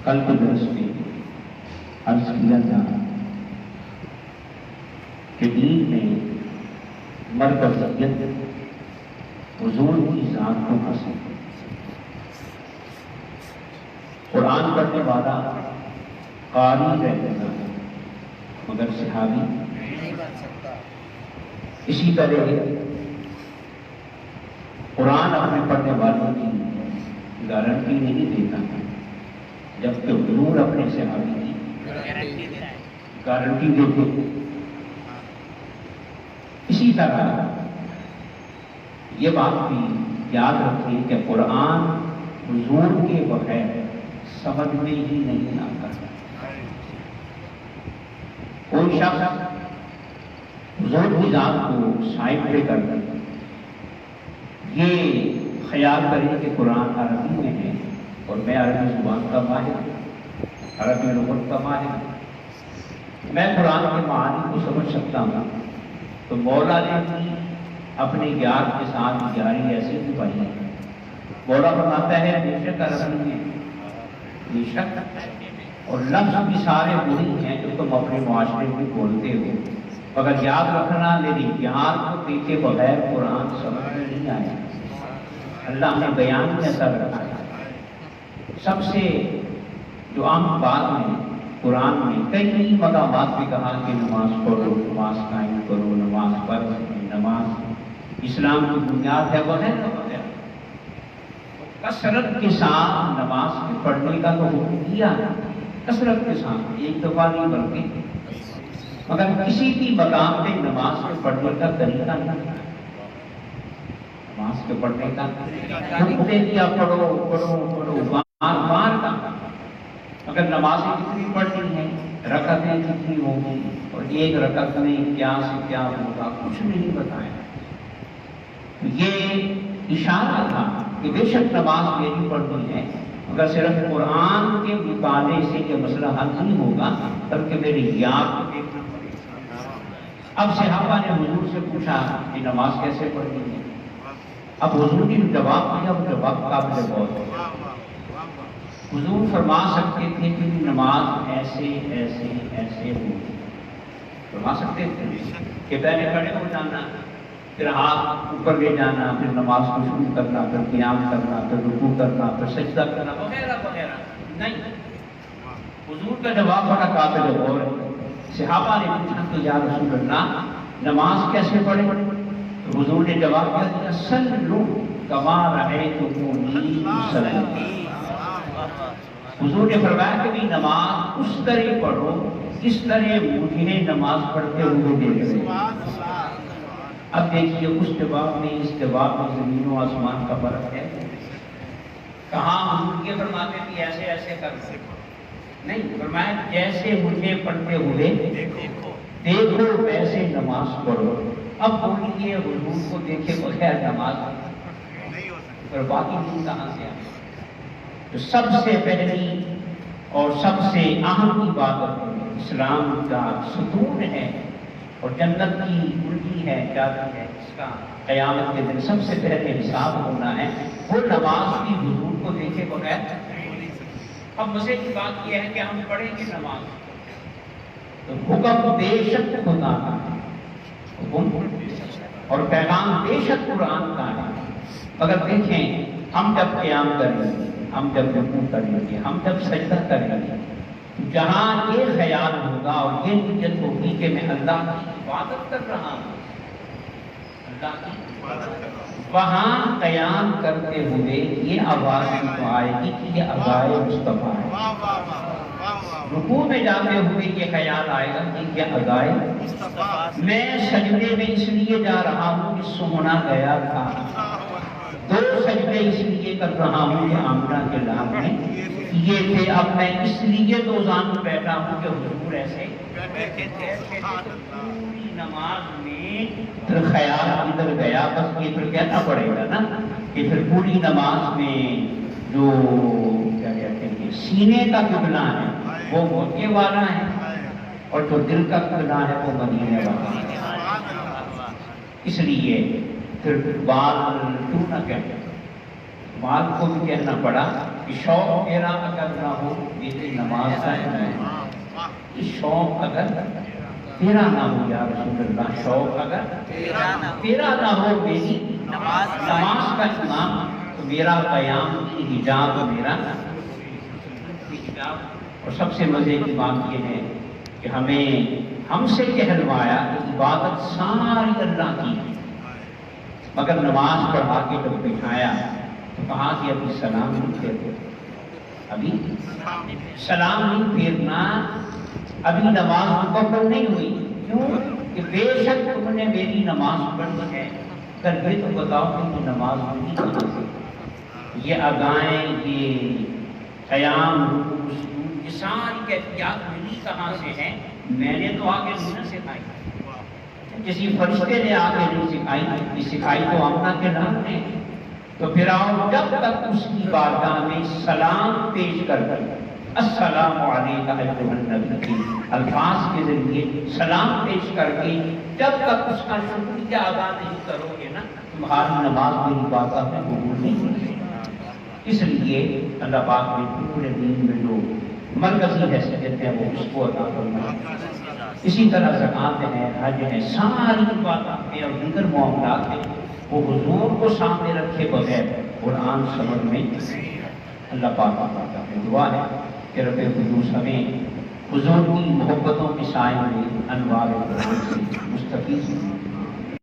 کل کے درس میں عرض کیا تھا کہ دین میں مرکزیت حضور کی ذات کو حاصل ہے۔ قرآن پڑھنے والا قاری رہتا ہے مگر صحابی نہیں بن سکتا۔ اسی طرح قرآن اپنے پڑھنے والوں کی گارنٹی نہیں دیتا جبکہ حضور اپنے صحابی کی گارنٹی دیتے۔ اسی طرح یہ بات بھی یاد رکھیں کہ قرآن حضور کے بغیر سمجھ میں ہی نہیں آتا۔ کوئی شخص حضور کی ذات کو سائڈ پہ کر دے، یہ خیال کریں کہ قرآن عربی میں ہے اور میں عربی زبان کا ماہر ہوں، عربی لغت کا ماہر ہوں، میں قرآن کے معانی کو سمجھ سکتا ہوں، تو مولا نے بھی اپنی یاد کے ساتھ جاری ایسے بھی پڑھی ہے۔ مولا فرماتا ہے بے شک عربی میں بے شک، اور لفظ بھی سارے وہی ہیں جو تم اپنے معاشرے میں بولتے ہو، مگر یاد رکھنا میری یاد کو دیکھے بغیر قرآن سمجھ میں نہیں آیا۔ اللہ نے بیان میں ایسا رکھا ہے۔ سب سے جو عام بات میں قرآن میں کئی مقامات پہ کہا کہ نماز پڑھو، نماز قائم کرو، نماز فرض ہے، نماز اسلام کی بنیاد ہے، وغیرہ وغیرہ۔ کثرت کے ساتھ نماز کے پڑھنے کا تو حکم دیا ہے، کثرت کے ساتھ، ایک دفعہ نہیں بلکہ، مگر کسی بھی مقام پہ نماز کے پڑھنے کا طریقہ نہیں ہے۔ نماز کے پڑھنے کا حکم دے دیا پڑھو پڑھو پڑھو، بار بار کا، اگر نمازیں کتنی پڑھنی ہیں، رکعتیں کتنی ہوں گی، اور ایک رکعت میں کیا سے کیا ہوگا، کچھ نہیں بتایا۔ یہ اشارہ تھا کہ بے شک نماز میری پڑھنی ہے، مگر صرف قرآن کے مطالعے سے یہ مسئلہ حل نہیں ہوگا، بلکہ میری یاد کو دیکھنا پڑے گا۔ اب صحابہ نے حضور سے پوچھا کہ نماز کیسے پڑھنی ہے؟ اب حضور نے جواب دیا، وہ جواب قابل غور ہے۔ حضور فرما سکتے تھے کہ نماز ایسے ایسے ایسے ہو، فرما سکتے تھے کہ پہلے کھڑے ہو جانا، پھر ہاتھ اوپر لے جانا، پھر نماز کو شروع کرنا، پھر قیام کرنا، پھر رکوع کرنا، پھر سجدہ کرنا، وغیرہ وغیرہ۔ نہیں، حضور کا جواب بڑا قابل غور ہے۔ صحابہ نے پوچھا کہ یا رسول اللہ نماز کیسے پڑھیں؟ تو حضور نے جواب دیا صلو کما رأیتمونی اصلی۔ حضور نے فرمایا کہ بھی نماز اس طرح پڑھو جس طرح مجھے نماز پڑھتے ہوئے دیکھ رہے۔ اب دیکھیے اس جواب میں اس جواب میں زمین و آسمان کا فرق ہے۔ کہاں حضور یہ فرماتے کہ ایسے ایسے کر نہیں، فرمایا جیسے مجھے پڑھتے ہوئے دیکھو ویسے نماز پڑھو۔ اب بولیے حضور کو دیکھے بغیر نماز اور باقی دین کہاں سے آئے؟ تو سب سے پہلی اور سب سے اہم عبادت اسلام کا ستون ہے اور جنت کی الٹی ہے، جاتی ہے، اس کا قیامت کے دن سب سے پہلے حساب ہونا ہے، وہ نماز بھی حضور کو دیکھے بغیر۔ اب مزے کی بات یہ ہے کہ ہم پڑھیں گے نماز تو حکم بے شک خدا کا ہے، حکم اور پیغام بے شک قرآن کا ہے، مگر دیکھیں ہم جب قیام کریں گے، ہم جب رکوع کریں گے، ہم جب سجدہ کریں گے، جہاں یہ خیال ہوگا اور یہ نیت ہوگی کہ میں اللہ کی عبادت کر رہا ہوں، اللہ کی عبادت کر رہا ہوں، وہاں قیام کرتے ہوئے یہ آواز تو آئے گی کہ یہ ادائے مصطفیٰ ہے۔ رکوع میں جاتے ہوئے یہ خیال آئے گا کہ یہ ادائے مصطفیٰ، میں سجدے میں اس لیے جا رہا ہوں کہ سونا گیا تھا، دو سجدے اس لیے کر رہا ہوں کہ آمنہ کے لاب میں یہ تھے، اب میں اس لیے دوزان میں بیٹھا ہوں کہ حضور ایسے بیٹھے تھے، پوری نماز میں پھر خیال ادھر گیا، بس یہ پھر کہنا پڑے گا نا کہ پھر پوری نماز میں جو کیا کہتے ہیں سینے کا قبلہ ہے وہ مکے والا ہے اور جو دل کا قبلہ ہے وہ مدینے والا ہے۔ اس لیے پھر بال تو نہ کہتے مال کو بھی کہنا پڑا کہ شوق تیرا اگر نہ ہو میری نماز کا ہے، شوق اگر تیرا نہ ہو یا رسول اللہ، شوق اگر تیرا نہ ہو میری نماز کا امام، تو میرا قیام کی حجاب میرا حجاب۔ اور سب سے مزے کی بات یہ ہے کہ ہم سے کہلوایا کہ عبادت ساری اللہ کی ہے، مگر نماز پڑھا کے جب بٹھایا تو کہا کہ ابھی سلام نہیں پھیرتے، ابھی سلام نہیں پھیرنا، ابھی نماز مکمل نہیں ہوئی۔ کیوں کہ بے شک تم نے میری نماز پڑھی ہے، کل یہ تو بتاؤ کہ وہ نماز پڑھی کہاں سے؟ یہ ادائیں، یہ قیام، رکوع، سجود، یہ ساری کیفیات ملی کہاں سے ہیں؟ میں نے تو آگے نہیں سکھائی، کسی فرشتے نے آگے نہیں سکھائی، یہ سکھائی تو آمنہ کے نام نے۔ تو پھر آؤ جب تک اس کی بارگاہ میں سلام پیش کر کر السلام علیکہ ایھا النبی الفاظ کے ذریعے سلام پیش کر کے جب تک اس کا شکریہ ادا نہیں کرو گے نا، تمہاری نماز میری بارگاہ میں قبول نہیں ہوگی۔ اس لیے اللہ پاک نے پورے دین میں جو مرکزی حیثیت ہے وہ اس کو عطا فرمائی۔ اسی طرح زکوٰۃ ہے، حج ہے، ساری عبادات اور دیگر معاملات ہیں، وہ حضور کو سامنے رکھے بغیر قرآن سمجھ میں اللہ پاک کا دعا ہے کہ رب قدوس ہمیں حضور کی محبتوں کے سائے میں انوار قرآن سے مستفید